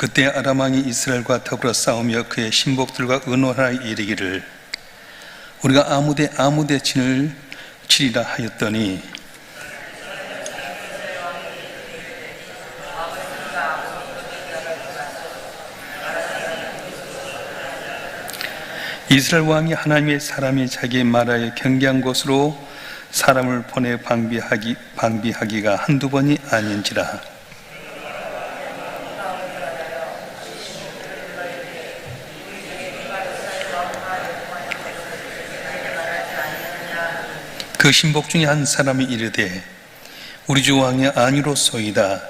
그때 아람 왕이 이스라엘과 더불어 싸우며 그의 신복들과 의논하여 이르기를 우리가 아무데 진을 치리라 하였더니 이스라엘 왕이 하나님의 사람이 자기의 말하여 경계한 곳으로 사람을 보내 방비하기가 한두 번이 아닌지라. 그 신복 중에 한 사람이 이르되 우리 주 왕의 아니로소이다.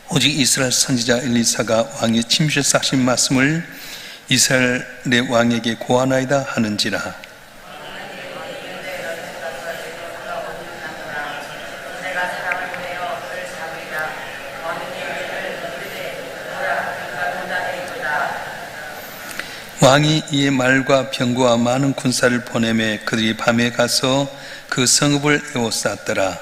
오직 이스라엘 선지자 엘리사가 왕의 침실에서 하신 말씀을 이스라엘의 왕에게 고하나이다 하는지라. 왕이 이에 말과 병거와 많은 군사를 보내매 그들이 밤에 가서 그 성읍을 에워쌌더라.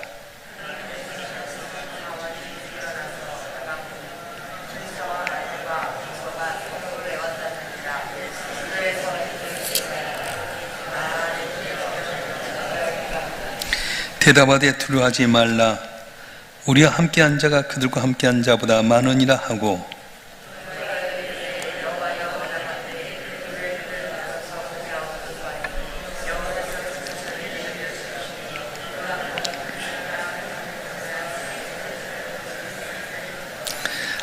대답하되 두려워하지 말라. 우리와 함께한 자가 그들과 함께한 자보다 많으니라 하고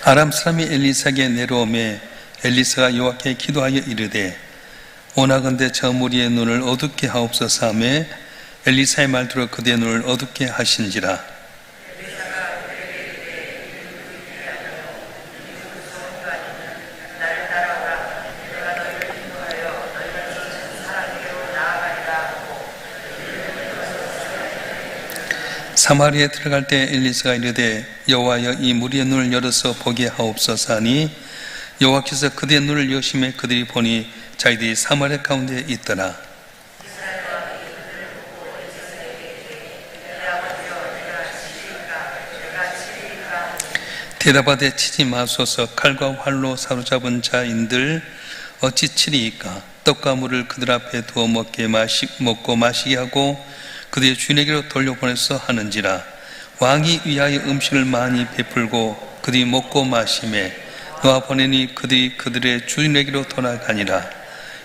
아람 사람이 엘리사에게 내려오매 엘리사가 여호와께 기도하여 이르되 원하건대 저 무리의 눈을 어둡게 하옵소서 하매 엘리사의 말대로 그들의 눈을 어둡게 하신지라. 사마리아에 들어갈 때 엘리사가 이르되 여호와여 이 무리의 눈을 열어서 보게 하옵소서 하니 여호와께서 그들의 눈을 여심해 그들이 보니 자기들이 사마리아 가운데 있더라. 대답하되 치지 마소서. 칼과 활로 사로잡은 자인들 어찌 치리이까. 떡과 물을 그들 앞에 두어 먹고 마시게 하고 그들의 주인에게로 돌려보내서 하는지라. 왕이 위하여 음식을 많이 베풀고 그들이 먹고 마시매 놓아 보내니 그들이 그들의 주인에게로 돌아가니라.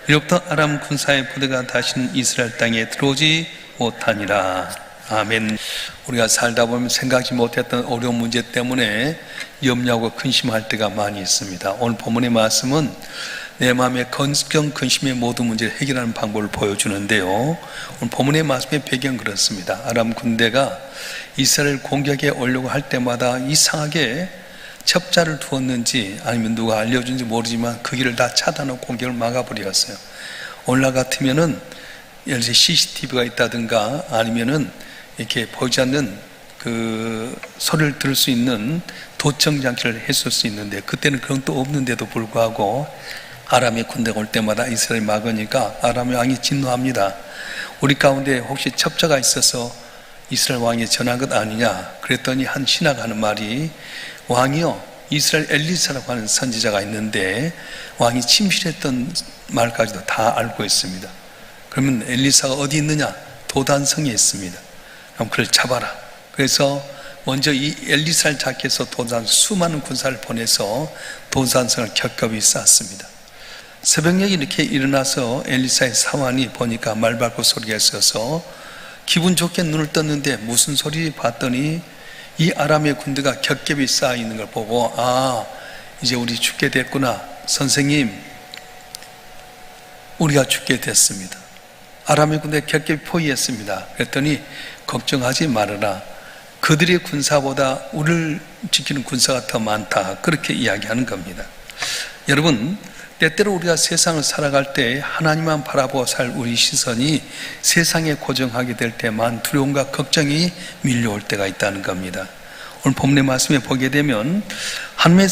이로부터 아람 군사의 부대가 다시는 이스라엘 땅에 들어오지 못하니라. 아멘. 우리가 살다 보면 생각지 못했던 어려운 문제 때문에 염려하고 근심할 때가 많이 있습니다. 오늘 본문의 말씀은 내 마음의 걱정, 근심의 모든 문제를 해결하는 방법을 보여주는데요. 오늘 본문의 말씀의 배경은 그렇습니다. 아람 군대가 이스라엘 공격에 오려고 할 때마다 이상하게 첩자를 두었는지 아니면 누가 알려준지 모르지만 그 길을 다 차단하고 공격을 막아버렸어요. 오늘날 같으면은 예를 들어 CCTV가 있다든가 아니면은 이렇게 보이지 않는 그 소리를 들을 수 있는 도청 장치를 했을 수 있는데 그때는 그런 또 없는데도 불구하고 아람의 군대가 올 때마다 이스라엘이 막으니까 아람의 왕이 진노합니다. 우리 가운데 혹시 첩자가 있어서 이스라엘 왕이 전한 것 아니냐? 그랬더니 한 신하가 하는 말이 왕이요 이스라엘 엘리사라고 하는 선지자가 있는데 왕이 침실했던 말까지도 다 알고 있습니다. 그러면 엘리사가 어디 있느냐? 도단성에 있습니다. 그럼 그를 잡아라. 그래서 먼저 이 엘리사를 잡기 위해서 수많은 군사를 보내서 도단성을 겹겹이 쌓았습니다. 새벽녘에 이렇게 일어나서 엘리사의 사환이 보니까 말발굽 소리가 있어서 기분 좋게 눈을 떴는데 무슨 소리 봤더니 이 아람의 군대가 겹겹이 쌓여 있는 걸 보고 이제 우리 죽게 됐구나. 선생님, 우리가 죽게 됐습니다. 아람의 군대 겹겹이 포위했습니다. 그랬더니 걱정하지 말아라. 그들의 군사보다 우리를 지키는 군사가 더 많다. 그렇게 이야기하는 겁니다. 여러분, 때때로 우리가 세상을 살아갈 때 하나님만 바라보고 살 우리 시선이 세상에 고정하게 될 때만 두려움과 걱정이 밀려올 때가 있다는 겁니다. 오늘 본문의 말씀에 보게 되면 하나님의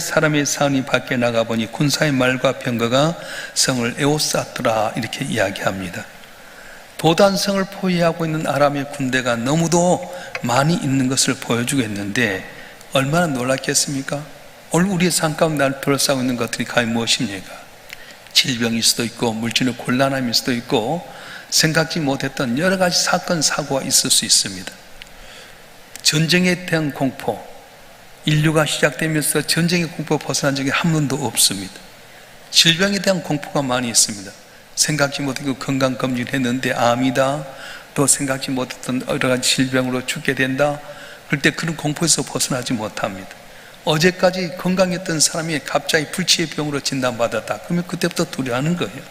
사람의 사은이 밖에 나가보니 군사의 말과 병거가 성을 에워쌌더라 이렇게 이야기합니다. 도단성을 포위하고 있는 아람의 군대가 너무도 많이 있는 것을 보여주고 있는데 얼마나 놀랐겠습니까? 오늘 우리의 삶 가운데 날 둘러싸고 있는 것들이 과연 무엇입니까? 질병일 수도 있고 물질의 곤란함일 수도 있고 생각지 못했던 여러 가지 사건, 사고가 있을 수 있습니다. 전쟁에 대한 공포, 인류가 시작되면서 전쟁의 공포 벗어난 적이 한 번도 없습니다. 질병에 대한 공포가 많이 있습니다. 생각지 못하고 건강검진을 했는데 암이다, 또 생각지 못했던 여러 가지 질병으로 죽게 된다. 그럴 때 그런 공포에서 벗어나지 못합니다. 어제까지 건강했던 사람이 갑자기 불치의 병으로 진단받았다. 그러면 그때부터 두려워하는 거예요.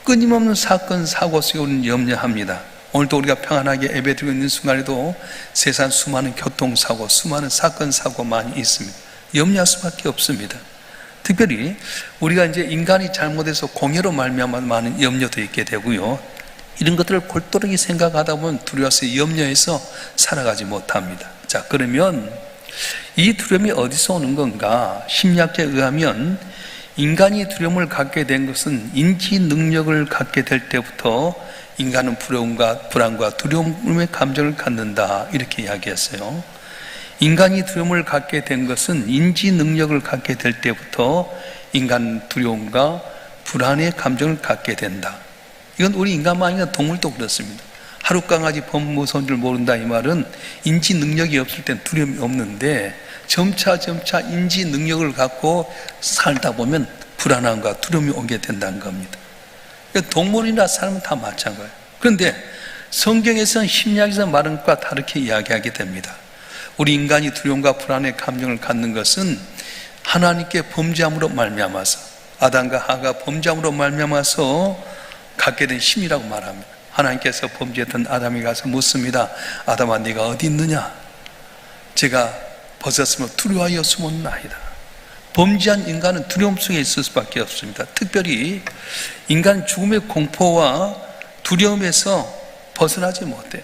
끊임없는 사건, 사고 속에 우리는 염려합니다. 오늘도 우리가 평안하게 예배드리고 있는 순간에도 세상 수많은 교통사고, 수많은 사건, 사고 많이 있습니다. 염려할 수밖에 없습니다. 특별히 우리가 이제 인간이 잘못해서 공해로 말미암아 많은 염려도 있게 되고요. 이런 것들을 골똘하게 생각하다 보면 두려워서 염려해서 살아가지 못합니다. 자, 그러면 이 두려움이 어디서 오는 건가? 심리학자에 의하면 인간이 두려움을 갖게 된 것은 인지 능력을 갖게 될 때부터 인간은 불안과 두려움의 감정을 갖는다, 이렇게 이야기했어요. 인간이 두려움을 갖게 된 것은 인지 능력을 갖게 될 때부터 인간은 두려움과 불안의 감정을 갖게 된다. 이건 우리 인간만이 아니라 동물도 그렇습니다. 하루 강아지 범 무서운 줄 모른다, 이 말은 인지 능력이 없을 땐 두려움이 없는데 점차 인지 능력을 갖고 살다 보면 불안함과 두려움이 오게 된다는 겁니다. 동물이나 사람은 다 마찬가지예요. 그런데 성경에서는 심리학에서 말한 것과 다르게 이야기하게 됩니다. 우리 인간이 두려움과 불안의 감정을 갖는 것은 하나님께 범죄함으로 말미암아서, 아담과 하가 범죄함으로 말미암아서 갖게 된 심리라고 말합니다. 하나님께서 범죄했던 아담이 가서 묻습니다. 아담아, 네가 어디 있느냐? 제가 벗었으면 두려워하여 숨었나이다. 범죄한 인간은 두려움 속에 있을 수밖에 없습니다. 특별히 인간 죽음의 공포와 두려움에서 벗어나지 못해요.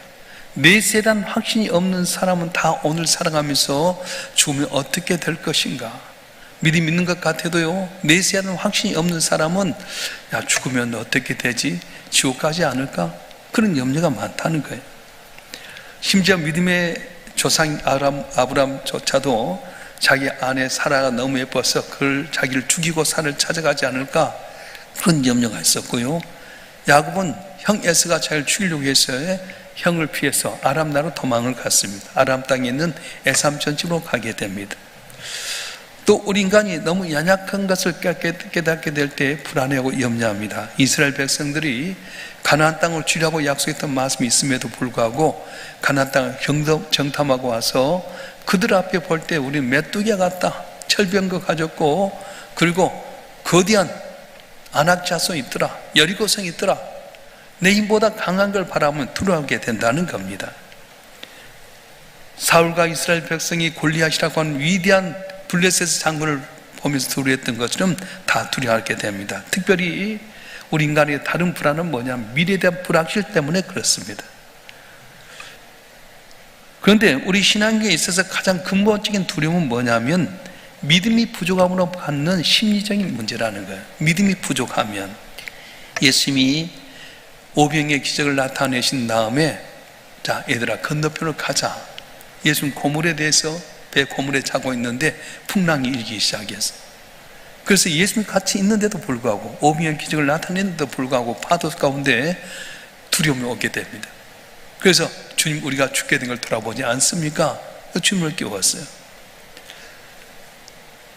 내세에 대한 확신이 없는 사람은 다 오늘 살아가면서 죽으면 어떻게 될 것인가, 믿음 있는 것 같아도요, 내세에 대한 확신이 없는 사람은 야, 죽으면 어떻게 되지? 지옥 가지 않을까? 그런 염려가 많다는 거예요. 심지어 믿음의 조상 아브람조차도 자기 아내 사라가 너무 예뻐서 그걸 자기를 죽이고 산을 찾아가지 않을까, 그런 염려가 있었고요. 야곱은 형 에서가 자기를 죽이려고 해서 형을 피해서 아람 나라로 도망을 갔습니다. 아람 땅에 있는 에삼 집으로 가게 됩니다. 또 우리 인간이 너무 연약한 것을 깨닫게 될 때 불안해하고 염려합니다. 이스라엘 백성들이 가나안 땅을 주려고 약속했던 말씀이 있음에도 불구하고 가나안 땅을 정탐하고 와서 그들 앞에 볼 때 우리는 메뚜기 같다, 철병거 가졌고, 그리고 거대한 아낙 자손이 있더라, 여리고성이 있더라, 내 힘보다 강한 걸 바라보면 두려워하게 된다는 겁니다. 사울과 이스라엘 백성이 골리앗이라고 하는 위대한 블레셋 장군을 보면서 두려워했던 것처럼 다 두려워하게 됩니다. 특별히 우리 인간의 다른 불안은 뭐냐면 미래에 대한 불확실 때문에 그렇습니다. 그런데 우리 신앙계에 있어서 가장 근본적인 두려움은 뭐냐면 믿음이 부족함으로 갖는 심리적인 문제라는 거예요. 믿음이 부족하면, 예수님이 오병의 기적을 나타내신 다음에 자, 얘들아 건너편으로 가자. 예수는 고물에 대해서 배 고물에 자고 있는데 풍랑이 일기 시작했어요. 그래서 예수님이 같이 있는데도 불구하고, 오병의 기적을 나타냈는데도 불구하고 파도 가운데 두려움이 오게 됩니다. 그래서 주님, 우리가 죽게 된 걸 돌아보지 않습니까? 주님을 깨웠어요.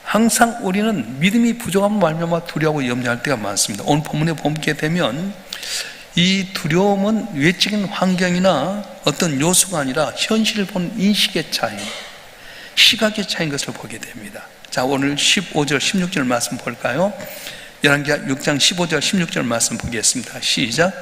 항상 우리는 믿음이 부족하면 말미암아 두려워하고 염려할 때가 많습니다. 오늘 본문에 보게 되면 이 두려움은 외적인 환경이나 어떤 요소가 아니라 현실을 보는 인식의 차이, 시각의 차이인 것을 보게 됩니다. 자, 오늘 15절 16절 말씀 볼까요? 열왕기하 6장 15절 16절 말씀 보겠습니다. 시작.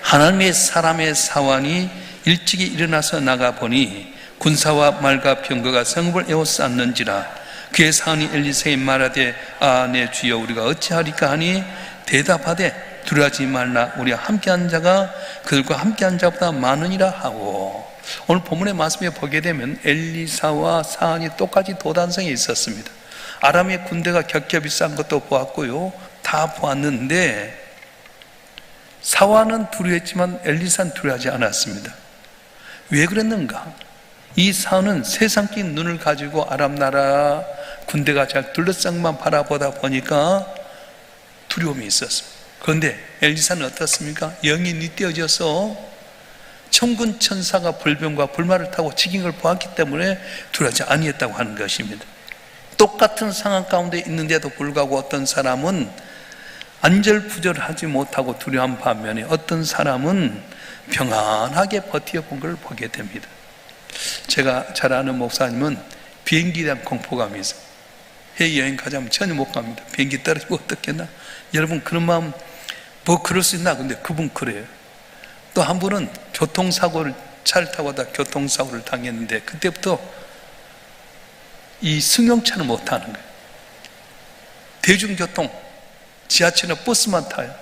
하나님의 사람의 사환이 일찍이 일어나서 나가보니 군사와 말과 병거가 성읍을 에워쌌는지라. 그의 사환이 엘리사에 말하되 아, 내 주여, 우리가 어찌하리까 하니 대답하되 두려워하지 말라, 우리와 함께한 자가 그들과 함께한 자보다 많으니라 하고. 오늘 본문의 말씀에 보게 되면 엘리사와 사환이 똑같이 도단성에 있었습니다. 아람의 군대가 겹겹이 싼 것도 보았고요, 다 보았는데 사환은 두려워했지만 엘리사는 두려워하지 않았습니다. 왜 그랬는가? 이 사환은 세상적인 눈을 가지고 아람 나라 군대가 잘 둘러싸기만 바라보다 보니까 두려움이 있었어요. 그런데 엘리사는 어떻습니까? 영이 띄어져서 천군 천사가 불병과 불말을 타고 지킨 걸 보았기 때문에 두려워하지 아니했다고 하는 것입니다. 똑같은 상황 가운데 있는데도 불구하고 어떤 사람은 안절부절하지 못하고 두려운 반면에 어떤 사람은 평안하게 버텨본 걸 보게 됩니다. 제가 잘 아는 목사님은 비행기에 대한 공포감이 있어요. 해외여행 가자면 전혀 못 갑니다. 비행기 떨어지고 어떻겠나? 여러분 그런 마음 뭐 그럴 수 있나? 근데 그분 그래요. 또 한 분은 교통사고를 차를 타고 다 교통사고를 당했는데 그때부터 이 승용차는 못 타는 거예요. 대중교통 지하철이나 버스만 타요.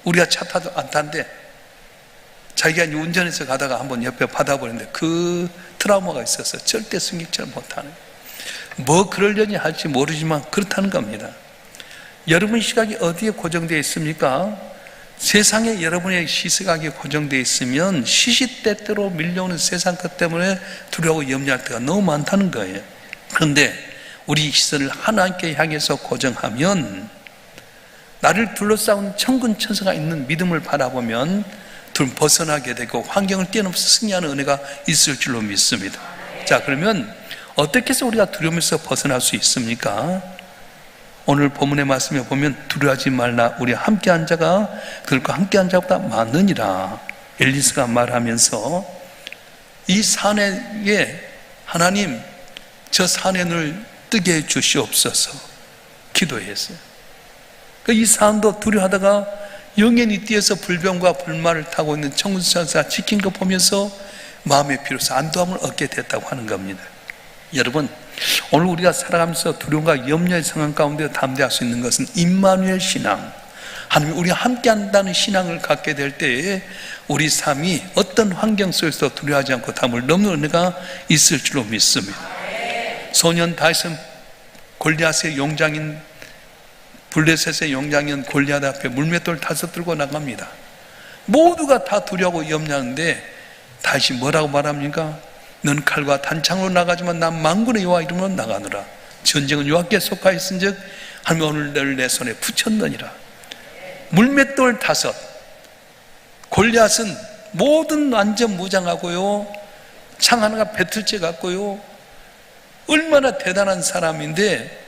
우리가 차 타도 안 타는데 자기가 이제 운전해서 가다가 한번 옆에 받아버렸는데 그 트라우마가 있어서 절대 승객차를 못 타는 거예요. 뭐 그러려니 할지 모르지만 그렇다는 겁니다. 여러분 시각이 어디에 고정되어 있습니까? 세상에 여러분의 시각이 고정되어 있으면 시시때때로 밀려오는 세상 것 때문에 두려워하고 염려할 때가 너무 많다는 거예요. 그런데 우리 시선을 하나님께 향해서 고정하면 나를 둘러싸은 천군 천사가 있는 믿음을 바라보면 벗어나게 되고 환경을 뛰어넘어서 승리하는 은혜가 있을 줄로 믿습니다. 자, 그러면 어떻게 해서 우리가 두려움에서 벗어날 수 있습니까? 오늘 본문의 말씀에 보면 두려워하지 말라 우리 함께한 자가 그들과 함께한 자보다 많으니라 엘리사가 말하면서 이 산에 하나님 저 산의 눈을 뜨게 해 주시옵소서 기도했어요. 이 산도 두려워하다가 영연히 뛰어서 불병과 불말을 타고 있는 천군천사가 지킨 거 보면서 마음의 비로소 안도함을 얻게 됐다고 하는 겁니다. 여러분 오늘 우리가 살아가면서 두려움과 염려의 상황 가운데 담대할 수 있는 것은 임마누엘 신앙, 하나님이 우리와 함께한다는 신앙을 갖게 될 때에 우리 삶이 어떤 환경 속에서 두려워하지 않고 담을 넘는 은혜가 있을 줄로 믿습니다. 소년 다윗은 골리앗의 용장인 블레셋의 용장인 골리앗 앞에 물맷돌 5 들고 나갑니다. 모두가 다 두려워하고 염려하는데 다윗이 뭐라고 말합니까? 넌 칼과 단창으로 나가지만 난 만군의 여호와 이름으로 나가노라. 전쟁은 여호와께 속하여 있은즉 하나님 오늘 너를 내 손에 붙였느니라. 물맷돌 5. 골리앗은 모든 완전 무장하고요, 창 하나가 배틀째 같고요, 얼마나 대단한 사람인데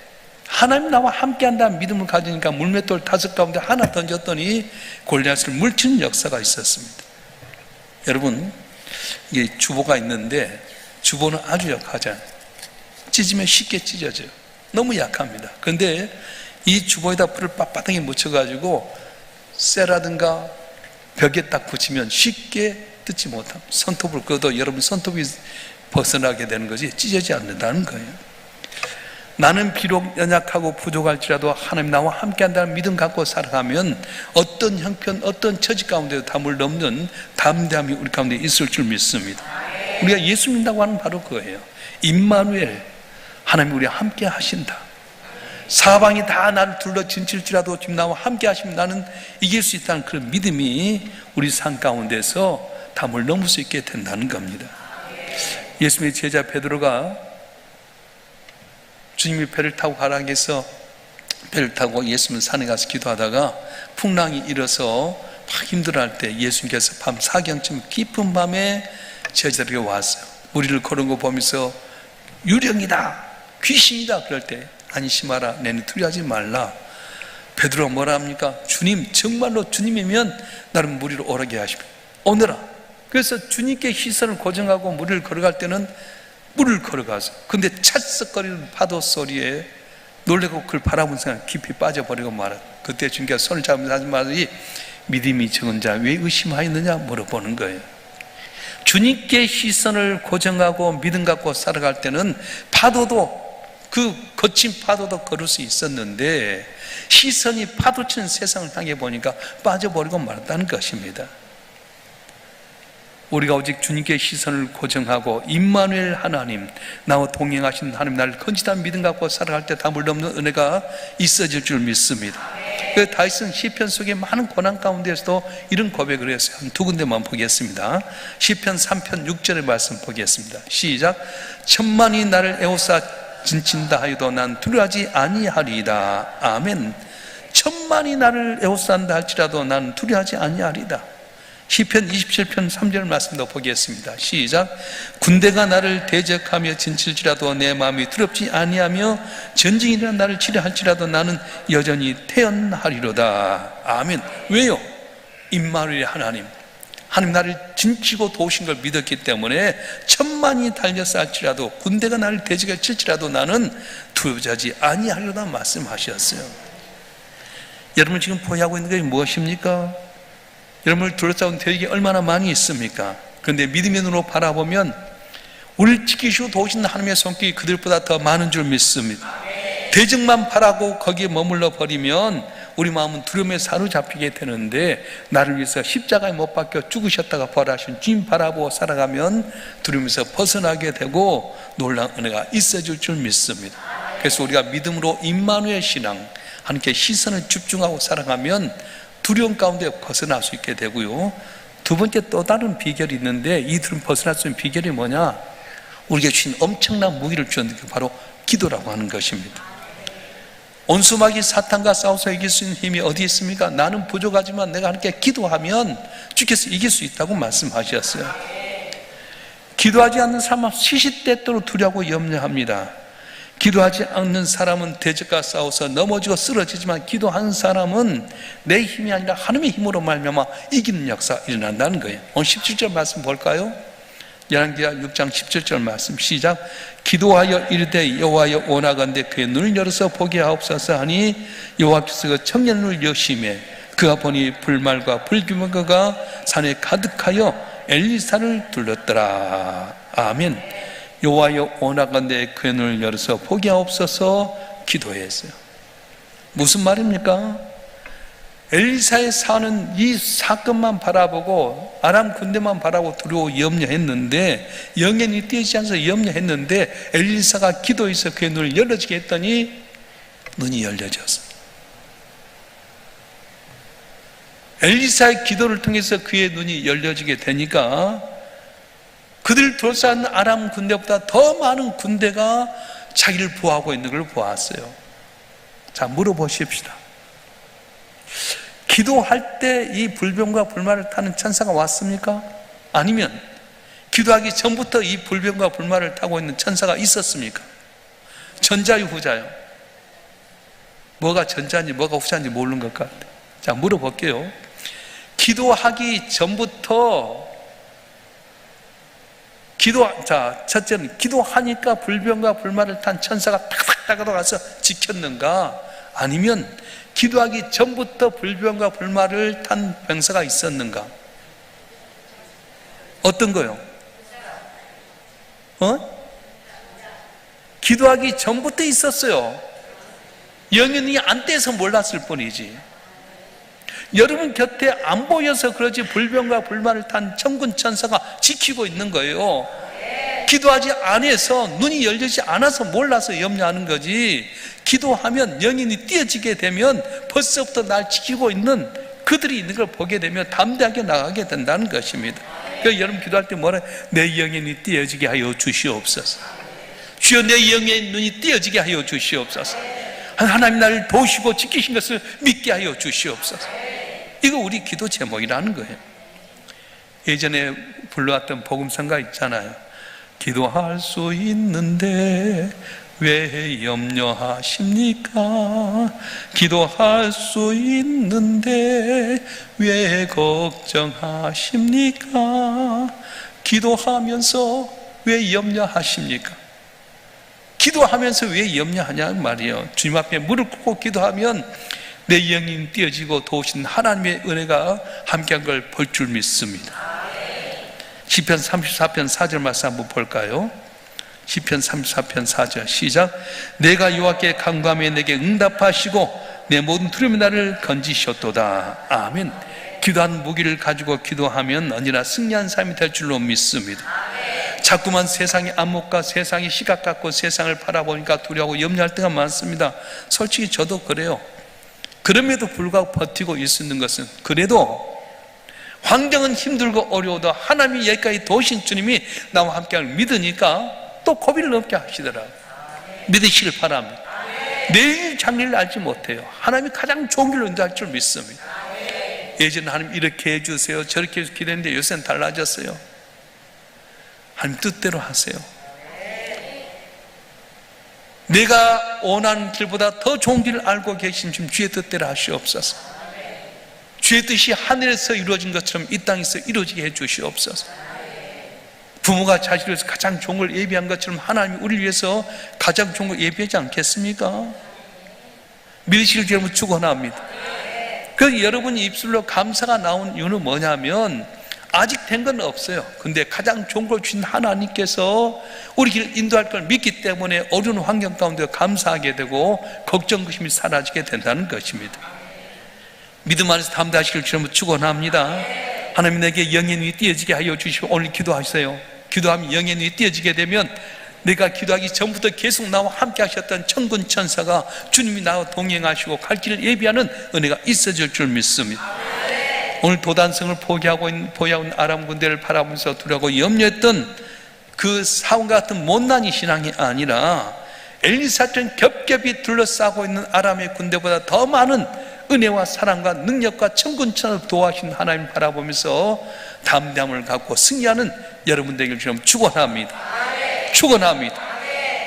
하나님 나와 함께한다는 믿음을 가지니까 물맷돌 5 가운데 하나 던졌더니 골리앗을 물치는 역사가 있었습니다. 여러분 이게 주보가 있는데 주보는 아주 약하잖아요. 찢으면 쉽게 찢어져요. 너무 약합니다. 그런데 이 주보에다 불을 빳빳하게 묻혀가지고 쇠라든가 벽에 딱 붙이면 쉽게 뜯지 못합니다. 손톱을 그어도 여러분 손톱이 벗어나게 되는 것이 찢어지지 않는다는 거예요. 나는 비록 연약하고 부족할지라도 하나님 나와 함께한다는 믿음 갖고 살아가면 어떤 형편, 어떤 처지 가운데도 담을 넘는 담대함이 우리 가운데 있을 줄 믿습니다. 우리가 예수 믿는다고 하는 바로 그거예요. 임마누엘, 하나님이 우리와 함께 하신다. 사방이 다 나를 둘러 진칠지라도 지금 나와 함께 하시면 나는 이길 수 있다는 그런 믿음이 우리 삶 가운데서 담을 넘을 수 있게 된다는 겁니다. 예수님의 제자 베드로가 주님이 배를 타고 가라고 해서 배를 타고 예수님 산에 가서 기도하다가 풍랑이 일어서 막 힘들어할 때 예수님께서 밤 4경쯤 깊은 밤에 제자들에게 왔어요. 우리를 걸은 거 보면서 유령이다, 귀신이다 그럴 때 안심하라, 내는 두려워하지 말라. 베드로가 뭐라 합니까? 주님, 정말로 주님이면 나를 무리로 오르게 하시오. 오너라. 그래서 주님께 시선을 고정하고 무리를 걸어갈 때는 물을 걸어가서, 근데 찰썩거리는 파도 소리에 놀래고 그걸 바라본 사람 깊이 빠져버리고 말아. 그때 주님께서 손을 잡으면서 하신 말이 믿음이 적은 자 왜 의심하였느냐 물어보는 거예요. 주님께 시선을 고정하고 믿음 갖고 살아갈 때는 파도도, 그 거친 파도도 걸을 수 있었는데 시선이 파도치는 세상을 향해 보니까 빠져버리고 말았다는 것입니다. 우리가 오직 주님께 시선을 고정하고 임마누엘 하나님, 나와 동행하신 하나님 나를 건지다는 믿음 갖고 살아갈 때 담을 넘는 은혜가 있어질 줄 믿습니다. 그 다윗은 시편 속에 많은 고난 가운데서도 이런 고백을 했어요. 한 2군데만 보겠습니다. 시편 3편 6절의 말씀 보겠습니다. 시작. 천만이 나를 애워싸 진친다 하여도 난 두려워하지 아니하리이다. 아멘. 천만이 나를 에워싼다 할지라도 난 두려워하지 아니하리이다. 시편 27편 3절 말씀도 보겠습니다. 시작. 군대가 나를 대적하며 진칠지라도 내 마음이 두렵지 아니하며 전쟁이라 나를 치려할지라도 나는 여전히 태연하리로다. 아멘. 왜요? 임마누엘의 하나님 나를 진치고 도우신 걸 믿었기 때문에 천만이 달려서 할지라도 군대가 나를 대적해 칠지라도 나는 두려워하지 아니하리로다 말씀하셨어요. 여러분 지금 포기하고 있는 게 무엇입니까? 여러분을 둘러싸은 대적이 얼마나 많이 있습니까? 그런데 믿음의 눈으로 바라보면 우리를 지키시고 도우신 하나님의 손길이 그들보다 더 많은 줄 믿습니다. 대적만 바라고 거기에 머물러 버리면 우리 마음은 두려움에 사로잡히게 되는데, 나를 위해서 십자가에 못 박혀 죽으셨다가 부활하신 주님 바라보고 살아가면 두려움에서 벗어나게 되고 놀라운 은혜가 있어질 줄 믿습니다. 그래서 우리가 믿음으로 임마누엘 신앙, 하나님께 시선을 집중하고 살아가면 두려움 가운데 벗어날 수 있게 되고요. 두 번째 또 다른 비결이 있는데, 이 두려움 벗어날 수 있는 비결이 뭐냐? 우리에게 주신 엄청난 무기를 주었는데 바로 기도라고 하는 것입니다. 온수마귀 사탄과 싸워서 이길 수 있는 힘이 어디 있습니까? 나는 부족하지만 내가 하나님께 기도하면 주께서 이길 수 있다고 말씀하셨어요. 기도하지 않는 사람은 시시때때로 두려워 염려합니다. 기도하지 않는 사람은 대적과 싸워서 넘어지고 쓰러지지만, 기도하는 사람은 내 힘이 아니라 하나님의 힘으로 말미암아 이기는 역사가 일어난다는 거예요. 오늘 17절 말씀 볼까요? 열왕기하 6장 17절 말씀 시작. 기도하여 이르되 여호와여 원하건대 그의 눈을 열어서 보게 하옵소서 하니 여호와께서 그 청년 눈을 여심해 그가 보니 불말과 불기둥가 산에 가득하여 엘리사를 둘렀더라. 아멘. 여호와여 원하건대 그의 눈을 열어서 보게 하옵소서 기도했어요. 무슨 말입니까? 엘리사의 사는 이 사건만 바라보고 아람 군대만 바라보고 두려워 염려했는데, 영연히 뛰지 않아서 염려했는데, 엘리사가 기도해서 그의 눈을 열어지게 했더니 눈이 열려졌어요. 엘리사의 기도를 통해서 그의 눈이 열려지게 되니까 그들을 둘러싼 아람 군대보다 더 많은 군대가 자기를 보호하고 있는 걸 보았어요. 자, 물어보십시다. 기도할 때 이 불병과 불말을 타는 천사가 왔습니까? 아니면 기도하기 전부터 이 불병과 불말을 타고 있는 천사가 있었습니까? 전자요, 후자요? 뭐가 전자인지 뭐가 후자인지 모르는 것 같아요. 자, 물어볼게요. 기도하기 전부터 첫째는 기도하니까 불병과 불말을 탄 천사가 탁탁 가서 지켰는가? 아니면 기도하기 전부터 불병과 불말을 탄 병사가 있었는가? 어떤 거요? 기도하기 전부터 있었어요. 영연히 안 떼서 몰랐을 뿐이지. 여러분 곁에 안 보여서 그러지 불병과 불말을 탄 천군 천사가 지키고 있는 거예요. 기도하지 않아서, 눈이 열리지 않아서 몰라서 염려하는 거지. 기도하면 영인이 띄어지게 되면 벌써부터 날 지키고 있는 그들이 있는 걸 보게 되면 담대하게 나가게 된다는 것입니다. 그러니까 여러분 기도할 때 뭐라? 내 영인이 띄어지게 하여 주시옵소서. 주여 내 영의 눈이 띄어지게 하여 주시옵소서. 하나님 나를 도우시고 지키신 것을 믿게 하여 주시옵소서. 이거 우리 기도 제목이라는 거예요. 예전에 불러왔던 복음성가 있잖아요. 기도할 수 있는데 왜 염려하십니까? 기도할 수 있는데 왜 걱정하십니까? 기도하면서 왜 염려하십니까? 기도하면서 왜 염려하냐는 말이에요. 주님 앞에 무릎 꿇고 기도하면 내 영이 띄어지고 도우신 하나님의 은혜가 함께한 걸 볼 줄 믿습니다. 시편 34편 4절 말씀 한번 볼까요? 시편 34편 4절 시작. 내가 여호와께 간구하며 내게 응답하시고 내 모든 두려움의 나를 건지셨도다. 아멘. 기도한 무기를 가지고 기도하면 언제나 승리한 삶이 될 줄로 믿습니다. 자꾸만 세상의 안목과 세상의 시각 갖고 세상을 바라보니까 두려워하고 염려할 때가 많습니다. 솔직히 저도 그래요. 그럼에도 불구하고 버티고 있는 것은, 그래도 환경은 힘들고 어려워도 하나님이 여기까지 도우신 주님이 나와 함께하는 믿으니까 또 고비를 넘게 하시더라고요. 믿으시길 바랍니다. 내일 장래를 알지 못해요. 하나님이 가장 좋은 길로 인도할 줄 믿습니다. 예전에 하나님 이렇게 해주세요, 저렇게 해서 기도했는데 요새는 달라졌어요. 하나님 뜻대로 하세요. 내가 원하는 길보다 더 좋은 길을 알고 계신 지금 주의 뜻대로 하시옵소서. 주의 뜻이 하늘에서 이루어진 것처럼 이 땅에서 이루어지게 해주시옵소서. 부모가 자식을 위해서 가장 좋은 걸 예비한 것처럼 하나님이 우리를 위해서 가장 좋은 걸 예비하지 않겠습니까? 믿으시길 여러분 축원합니다. 그래서 여러분이 입술로 감사가 나온 이유는 뭐냐면 아직 된 건 없어요. 근데 가장 좋은 걸 주신 하나님께서 우리 길을 인도할 걸 믿기 때문에 어려운 환경 가운데 감사하게 되고 걱정, 의심이 사라지게 된다는 것입니다. 믿음 안에서 담대하시길 주님 축원합니다. 하나님 내게 영의 눈이 띄어지게 하여 주시고 오늘 기도하세요. 기도하면 영의 눈이 띄어지게 되면 내가 기도하기 전부터 계속 나와 함께 하셨던 천군 천사가 주님이 나와 동행하시고 갈 길을 예비하는 은혜가 있어질 줄 믿습니다. 오늘 도단성을 포기하고 있는 아람 군대를 바라보면서 두려워 염려했던 그 사울과 같은 못난이 신앙이 아니라 엘리사처럼 겹겹이 둘러싸고 있는 아람의 군대보다 더 많은 은혜와 사랑과 능력과 천군천사로 도와주신 하나님 바라보면서 담대함을 갖고 승리하는 여러분 되길 주님 축원합니다. 축원합니다.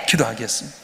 기도하겠습니다.